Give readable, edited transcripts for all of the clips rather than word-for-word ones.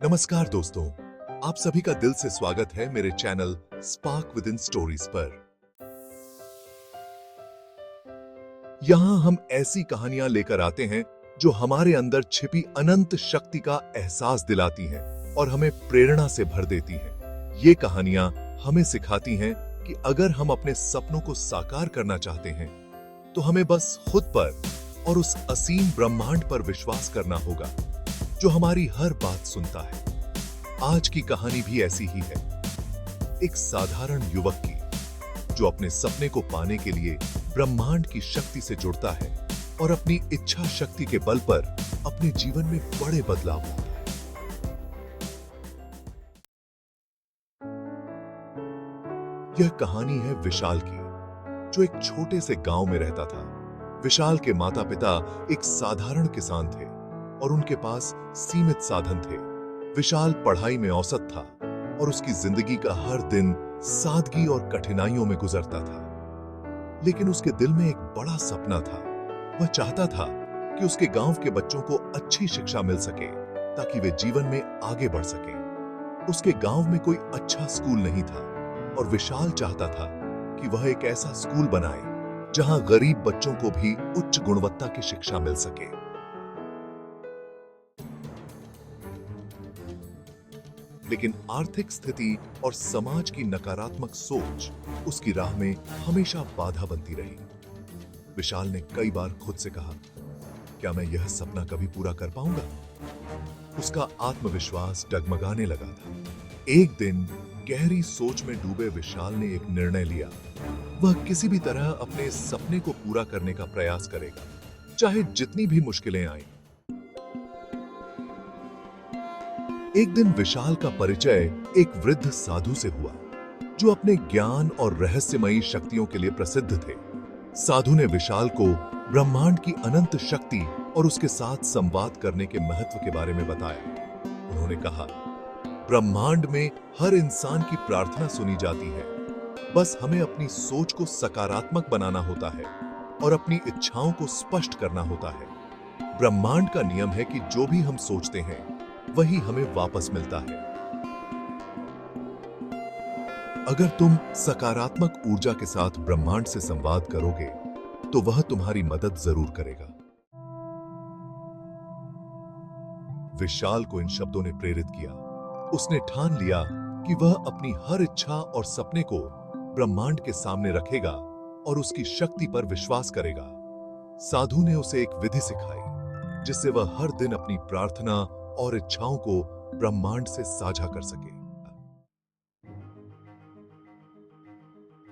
नमस्कार दोस्तों, आप सभी का दिल से स्वागत है मेरे channel spark with in stories पर। यहां हम ऐसी कहानियां लेकर आते हैं जो हमारे अंदर छिपी अनंत शक्ति का एहसास दिलाती हैं और हमें प्रेरणा से भर देती हैं। ये कहानियां हमें सिखाती हैं कि अगर हम अपने सपनों को साकार करना चाहते हैं तो हमें बस खुद पर और उस असीम ब्रह्मांड पर विश्वास करना होगा जो हमारी हर बात सुनता है। आज की कहानी भी ऐसी ही है, एक साधारण युवक की जो अपने सपने को पाने के लिए ब्रह्मांड की शक्ति से जुड़ता है और अपनी इच्छा शक्ति के बल पर अपने जीवन में बड़े बदलाव लाता है। यह कहानी है विशाल की, जो एक छोटे से गांव में रहता था। विशाल के माता पिता एक साधारण किसान थे और उनके पास सीमित साधन थे। विशाल पढ़ाई में औसत था और उसकी जिंदगी का हर दिन सादगी और कठिनाइयों में गुजरता था। लेकिन उसके दिल में एक बड़ा सपना था। वह चाहता था कि उसके गांव के बच्चों को अच्छी शिक्षा मिल सके ताकि वे जीवन में आगे बढ़ सके। उसके गांव में कोई अच्छा स्कूल नहीं था और विशाल चाहता था कि वह एक ऐसा स्कूल बनाए जहां गरीब बच्चों को भी उच्च गुणवत्ता की शिक्षा मिल सके। लेकिन आर्थिक स्थिति और समाज की नकारात्मक सोच उसकी राह में हमेशा बाधा बनती रही। विशाल ने कई बार खुद से कहा, क्या मैं यह सपना कभी पूरा कर पाऊंगा? उसका आत्मविश्वास डगमगाने लगा था। एक दिन गहरी सोच में डूबे विशाल ने एक निर्णय लिया। वह किसी भी तरह अपने इस सपने को पूरा करने का प्रयास करेगा, चाहे जितनी भी मुश्किलें आएं। एक दिन विशाल का परिचय एक वृद्ध साधु से हुआ जो अपने ज्ञान और रहस्यमयी शक्तियों के लिए प्रसिद्ध थे। साधु ने विशाल को ब्रह्मांड की अनंत शक्ति और उसके साथ संवाद करने के महत्व के बारे में बताया। उन्होंने कहा, ब्रह्मांड में हर इंसान की प्रार्थना सुनी जाती है, बस हमें अपनी सोच को सकारात्मक बनाना होता है और अपनी इच्छाओं को स्पष्ट करना होता है। ब्रह्मांड का नियम है कि जो भी हम सोचते हैं वही हमें वापस मिलता है। अगर तुम सकारात्मक ऊर्जा के साथ ब्रह्मांड से संवाद करोगे तो वह तुम्हारी मदद जरूर करेगा। विशाल को इन शब्दों ने प्रेरित किया। उसने ठान लिया कि वह अपनी हर इच्छा और सपने को ब्रह्मांड के सामने रखेगा और उसकी शक्ति पर विश्वास करेगा। साधु ने उसे एक विधि सिखाई जिससे वह हर दिन अपनी प्रार्थना और इच्छाओं को ब्रह्मांड से साझा कर सके।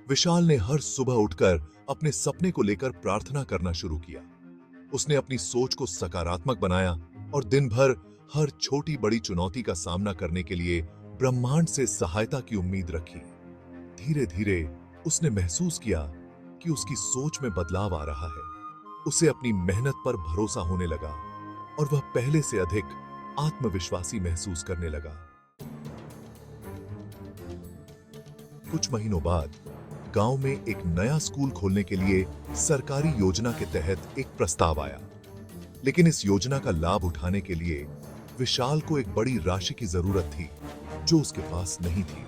विशाल ने हर सुबह उठकर अपने सपने को लेकर प्रार्थना करना शुरू किया। उसने अपनी सोच को सकारात्मक बनाया और दिन भर हर छोटी बड़ी चुनौती का सामना करने के लिए ब्रह्मांड से सहायता की उम्मीद रखी। धीरे धीरे उसने महसूस किया कि उसकी सोच में बदलाव आ रहा है। उसे अपनी मेहनत पर भरोसा होने लगा और वह पहले से अधिक आत्मविश्वासी महसूस करने लगा। कुछ महीनों बाद गांव में एक नया स्कूल खोलने के लिए सरकारी योजना के तहत एक प्रस्ताव आया। लेकिन इस योजना का लाभ उठाने के लिए विशाल को एक बड़ी राशि की जरूरत थी जो उसके पास नहीं थी।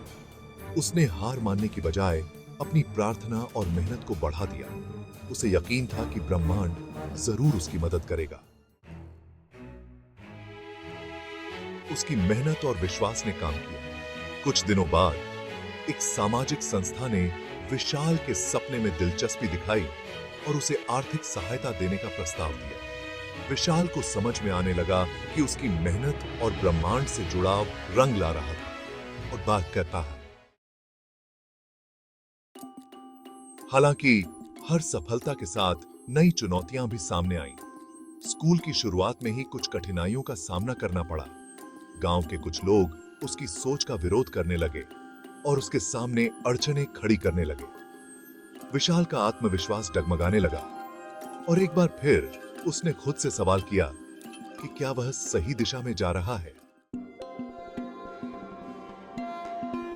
उसने हार मानने की बजाय अपनी प्रार्थना और मेहनत को बढ़ा दिया। उसे यकीन था कि ब्रह्मांड जरूर उसकी मदद करेगा। उसकी मेहनत और विश्वास ने काम किया। कुछ दिनों बाद एक सामाजिक संस्था ने विशाल के सपने में दिलचस्पी दिखाई और उसे आर्थिक सहायता देने का प्रस्ताव दिया। विशाल को समझ में आने लगा कि उसकी मेहनत और ब्रह्मांड से जुड़ाव रंग ला रहा था। और बात करता है, हालांकि हर सफलता के साथ नई चुनौतियां भी सामने आईं। स्कूल की शुरुआत में ही कुछ कठिनाइयों का सामना करना पड़ा। गांव के कुछ लोग उसकी सोच का विरोध करने लगे और उसके सामने अड़चनें खड़ी करने लगे। विशाल का आत्मविश्वास डगमगाने लगा और एक बार फिर उसने खुद से सवाल किया कि क्या वह सही दिशा में जा रहा है।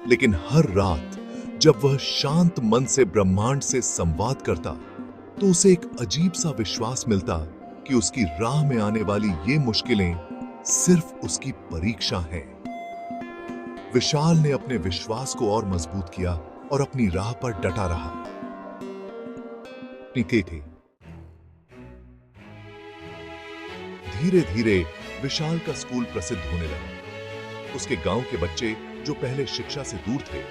लेकिन हर रात जब वह शांत मन से ब्रह्मांड से संवाद करता तो उसे एक अजीब सा विश्वास मिलता कि उसकी राह में आने वाली ये मुश्किलें सिर्फ उसकी परीक्षा हैं। विशाल ने अपने विश्वास को और मजबूत किया और अपनी राह पर डटा रहा। थे धीरे धीरे विशाल का स्कूल प्रसिद्ध होने लगा। उसके गांव के बच्चे जो पहले शिक्षा से दूर थे,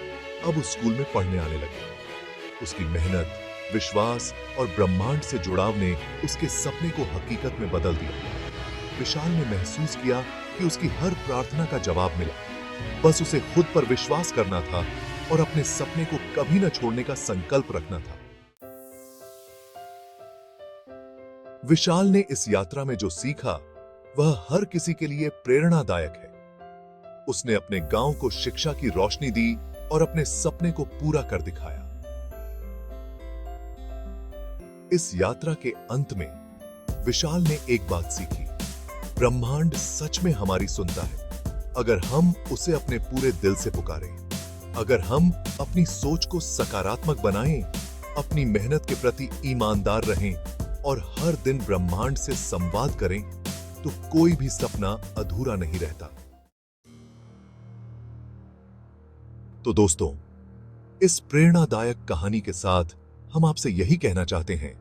अब उस स्कूल में पढ़ने आने लगे। उसकी मेहनत, विश्वास और ब्रह्मांड से जुड़ाव ने उसके सपने को हकीकत में बदल दिया। विशाल ने महसूस किया कि उसकी हर प्रार्थना का जवाब मिला। बस उसे खुद पर विश्वास करना था और अपने सपने को कभी न छोड़ने का संकल्प रखना था। विशाल ने इस यात्रा में जो सीखा वह हर किसी के लिए प्रेरणादायक है। उसने अपने गांव को शिक्षा की रोशनी दी और अपने सपने को पूरा कर दिखाया। इस यात्रा के अंत में विशाल ने एक बात सीखी, ब्रह्मांड सच में हमारी सुनता है अगर हम उसे अपने पूरे दिल से पुकारें। अगर हम अपनी सोच को सकारात्मक बनाएं, अपनी मेहनत के प्रति ईमानदार रहें और हर दिन ब्रह्मांड से संवाद करें, तो कोई भी सपना अधूरा नहीं रहता। तो दोस्तों, इस प्रेरणादायक कहानी के साथ हम आपसे यही कहना चाहते हैं,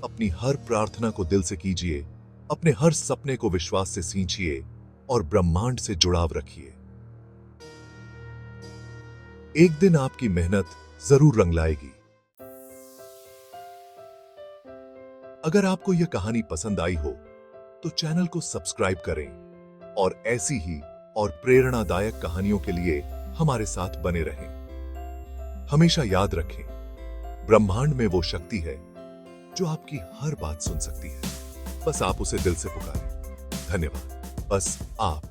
अपनी हर प्रार्थना को दिल से कीजिए, अपने हर सपने को विश्वास से सींचिए और ब्रह्मांड से जुड़ाव रखिए। एक दिन आपकी मेहनत जरूर रंग लाएगी। अगर आपको यह कहानी पसंद आई हो तो चैनल को सब्सक्राइब करें और ऐसी ही और प्रेरणादायक कहानियों के लिए हमारे साथ बने रहें। हमेशा याद रखें, ब्रह्मांड में वो शक्ति है जो आपकी हर बात सुन सकती है। बस आप उसे दिल से पुकारें। धन्यवाद। बस आप